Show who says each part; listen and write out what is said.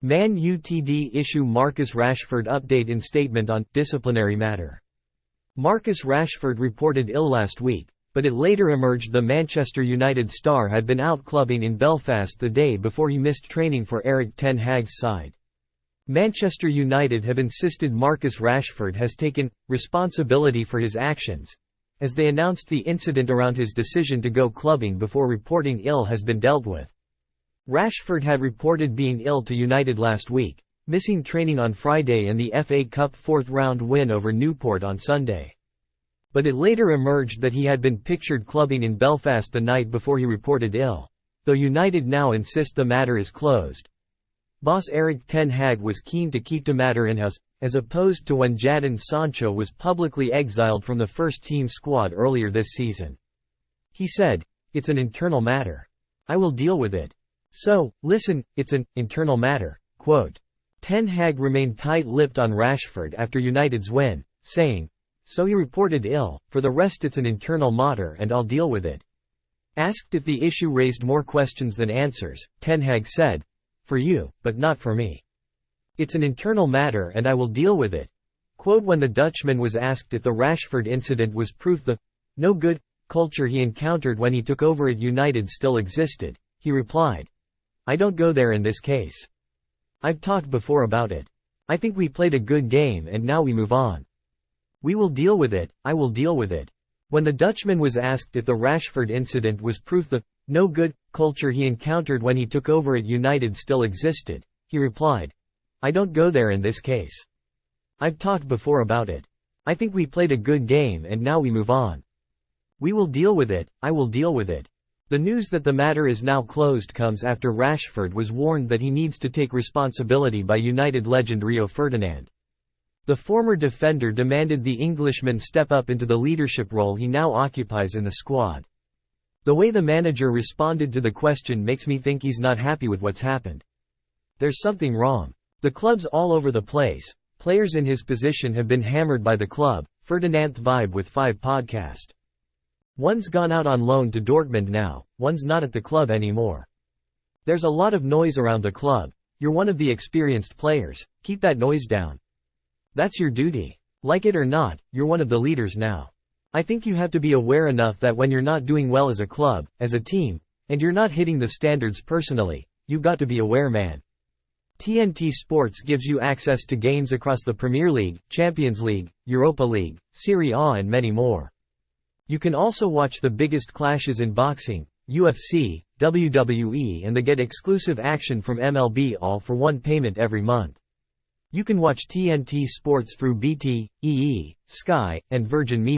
Speaker 1: Man Utd issue Marcus Rashford update in statement on disciplinary matter. Marcus Rashford reported ill last week, but it later emerged the Manchester United star had been out clubbing in Belfast the day before he missed training for Erik ten Hag's side. Manchester United have insisted Marcus Rashford has taken responsibility for his actions, as they announced the incident around his decision to go clubbing before reporting ill has been dealt with. Rashford had reported being ill to United last week, missing training on Friday and the FA Cup fourth-round win over Newport on Sunday. But it later emerged that he had been pictured clubbing in Belfast the night before he reported ill, though United now insist the matter is closed. Boss Erik ten Hag was keen to keep the matter in-house, as opposed to when Jadon Sancho was publicly exiled from the first-team squad earlier this season. He said, "It's an internal matter. I will deal with it. So, listen, it's an internal matter." Quote. Ten Hag remained tight-lipped on Rashford after United's win, saying, "So he reported ill, for the rest it's an internal matter and I'll deal with it." Asked if the issue raised more questions than answers, Ten Hag said, "For you, but not for me. It's an internal matter and I will deal with it." Quote. When the Dutchman was asked if the Rashford incident was proof the no-good culture he encountered when he took over at United still existed, he replied, "I don't go there in this case. I've talked before about it. I think we played a good game and now we move on. We will deal with it, I will deal with it." When the Dutchman was asked if the Rashford incident was proof the no-good culture he encountered when he took over at United still existed, he replied, "I don't go there in this case. I've talked before about it. I think we played a good game and now we move on. We will deal with it, I will deal with it." The news that the matter is now closed comes after Rashford was warned that he needs to take responsibility by United legend Rio Ferdinand. The former defender demanded the Englishman step up into the leadership role he now occupies in the squad. The way the manager responded to the question makes me think he's not happy with what's happened. There's something wrong. The club's all over the place. Players in his position have been hammered by the club. Ferdinand Vibe with 5 podcast. One's gone out on loan to Dortmund now, one's not at the club anymore. There's a lot of noise around the club. You're one of the experienced players, keep that noise down. That's your duty. Like it or not, you're one of the leaders now. I think you have to be aware enough that when you're not doing well as a club, as a team, and you're not hitting the standards personally, you've got to be aware, man. TNT Sports gives you access to games across the Premier League, Champions League, Europa League, Serie A and many more. You can also watch the biggest clashes in boxing, UFC, WWE and get exclusive action from MLB all for one payment every month. You can watch TNT Sports through BT, EE, Sky, and Virgin Media.